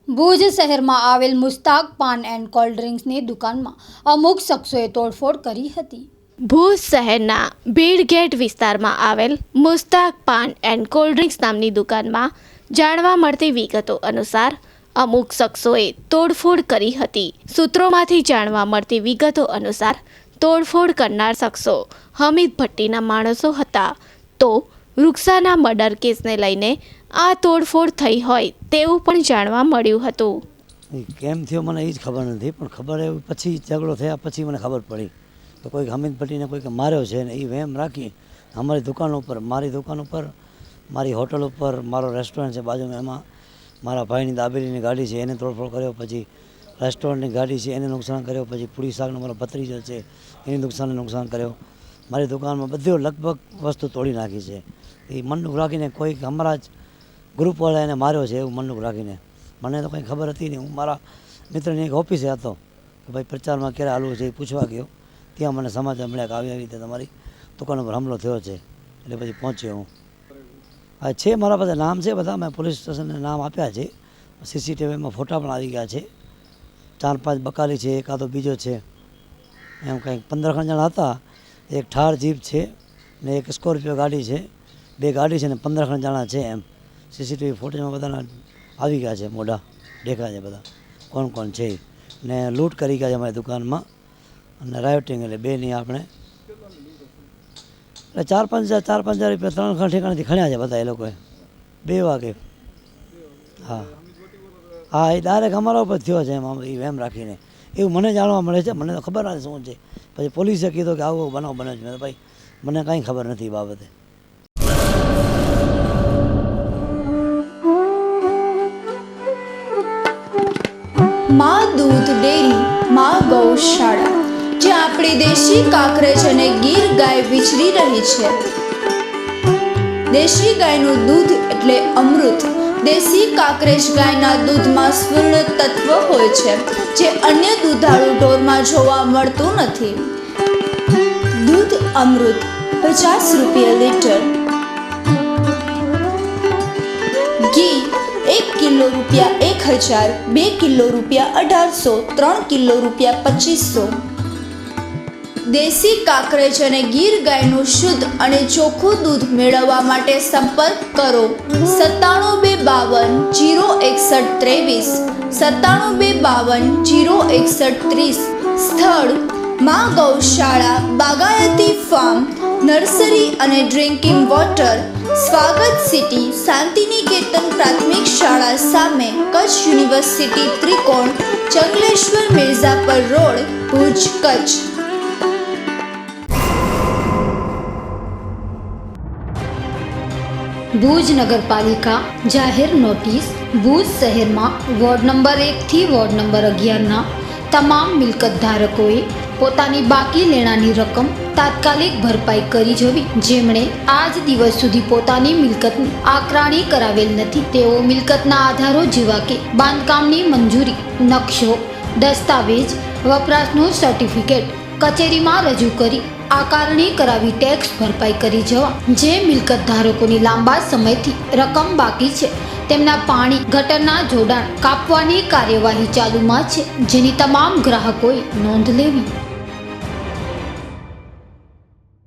ભુજ શહેરમાં આવેલ મુસ્તાક પાન and cold ડ્રિંક્સની દુકાનમાં અમુક શખ્સોએ તોડફોડ કરી હતી। ભુજ શહેરના ભીડગેટ વિસ્તારમાં આવેલ મુસ્તાક પાન એન્ડ કોલ્ડ ડ્રિંક્સ નામની દુકાનમાં જાણવા મળતી વિગતો અનુસાર અમુક શખ્સોએ તોડફોડ કરી હતી। સૂત્રોમાંથી જાણવા મળતી વિગતો અનુસાર તોડફોડ કરનાર શખ્સો હમીદ ભટ્ટીના માણસો હતા। તો વૃક્ષાના મર્ડર કેસને લઈને આ તોડફોડ થઈ હોય તેવું પણ જાણવા મળ્યું હતું। કેમ થયો મને એ જ ખબર નથી, પણ ખબર એવું પછી ઝઘડો થયા પછી મને ખબર પડી તો કોઈક હમીદ ભટ્ટીને કોઈક માર્યો છે ને એ વહેમ રાખી અમારી દુકાન ઉપર, મારી દુકાન ઉપર, મારી હોટલ ઉપર, મારો રેસ્ટોરન્ટ છે બાજુમાં, એમાં મારા ભાઈની દાબેલીની ગાડી છે એને તોડફોડ કર્યો, પછી રેસ્ટોરન્ટની ગાડી છે એને નુકસાન કર્યો, પછી પૂરી શાકનો મારો ભત્રીજો છે એની નુકસાન કર્યો। મારી દુકાનમાં બધી લગભગ વસ્તુ તોડી નાખી છે। એ મનનું રાખીને કોઈક હમણાં જ ગ્રુપવાળા એને માર્યો છે એવું મનનું રાખીને, મને તો કંઈ ખબર હતી નહીં। હું મારા મિત્રની એક ઓફિસે હતો કે ભાઈ પ્રચારમાં ક્યારે હાલવું છે એ પૂછવા ગયો, ત્યાં મને સમાચાર મળ્યા કે આવી રીતે તમારી દુકાન ઉપર હુમલો થયો છે, એટલે પછી પહોંચ્યો હું। હા છે, મારા પાસે નામ છે બધા, મેં પોલીસ સ્ટેશનને નામ આપ્યા છે, સીસીટીવીમાં ફોટા પણ આવી ગયા છે, 4-5 બકાલી છે, એકાદો બીજો છે, એમ કંઈક 15 જણા હતા। એક ઠાર જીપ છે ને એક સ્કોર્પિયો ગાડી છે, 2 ગાડી છે ને 15 જણા છે, એમ સીસીટીવી ફોટેજમાં બધાના આવી ગયા છે, મોઢા દેખાય છે બધા કોણ કોણ છે ને લૂંટ કરી ગયા છે અમારી દુકાનમાં, અને રાયોટિંગ એટલે 2 ની આપણે એટલે 4-5 હજાર રૂપિયા 3 ઠેકાણેથી ખણ્યા છે બધા એ લોકોએ 2 વાગે। હા હા, એ ડાયરેક્ટ અમારા ઉપર થયો છે એમ રાખીને એવું મને જાણવા મળે છે, મને તો ખબર નથી શું છે। પછી પોલીસે કીધું કે આવો બનાવ બને છે, ભાઈ મને કાંઈ ખબર નથી એ બાબતે। માં દૂધ ડેરી, માં ગૌશાળા, જ્યાં આપણી દેશી કાંકરેજ અને ગીર ગાય વિચરી રહી છે। દેશી ગાયનું દૂધ એટલે અમૃત। દેશી કાંકરેજ ગાયના દૂધમાં સ્વર્ણ તત્વ હોય છે, જે અન્ય દૂધાળુ ઢોરમાં જોવા મળતું નથી। દૂધ અમૃત 50 રૂપિયા લીટર। ઘી 1 કિલો રૂપિયા 1000, 2 કિલો રૂપિયા 1800, 3 કિલો રૂપિયા 2500। દેશી કાંકરેજ અને ગીર ગાયનું શુદ્ધ અને ચોખ્ખું દૂધ મેળવવા માટે સંપર્ક કરો 9722 06123, 9722 06130। સ્થળ માં ગૌશાળા, બાગાયતી ફાર્મ, નર્સરી અને ડ્રિંકિંગ વોટર, સ્વાગત સિટી, શાંતિનિકેતન પ્રાથમિક શાળા સામે, કચ્છ યુનિવર્સિટી ત્રિકોણ, ચંગલેશ્વર મિર્ઝાપર રોડ, ભુજ, કચ્છ। ભુજ નગરપાલિકા જાહેર નોટિસ। ભુજ શહેરમાં વોર્ડ નંબર 1 થી વોર્ડ નંબર 11ના તમામ મિલકત ધારકોએ પોતાની બાકી લેણાની રકમ તાત્કાલિક ભરપાઈ કરી જવી। જેમણે આજ દિવસ સુધી પોતાની મિલકતની આકરણી કરાવેલ નથી તેઓ મિલકતના આધારો જેવા કે બાંધકામની મંજૂરી, નકશો, દસ્તાવેજ, વપરાશનું સર્ટિફિકેટ કચેરીમાં રજૂ કરી આકારણી કરાવી ટેક્સ ભરપાઈ કરી જવા। જે મિલકત ધારકોની લાંબા સમયથી રકમ બાકી છે તેમના પાણી ગટરના જોડાણ કાપવાની કાર્યવાહી ચાલુમાં છે, જેની તમામ ગ્રાહકોએ નોંધ લેવી।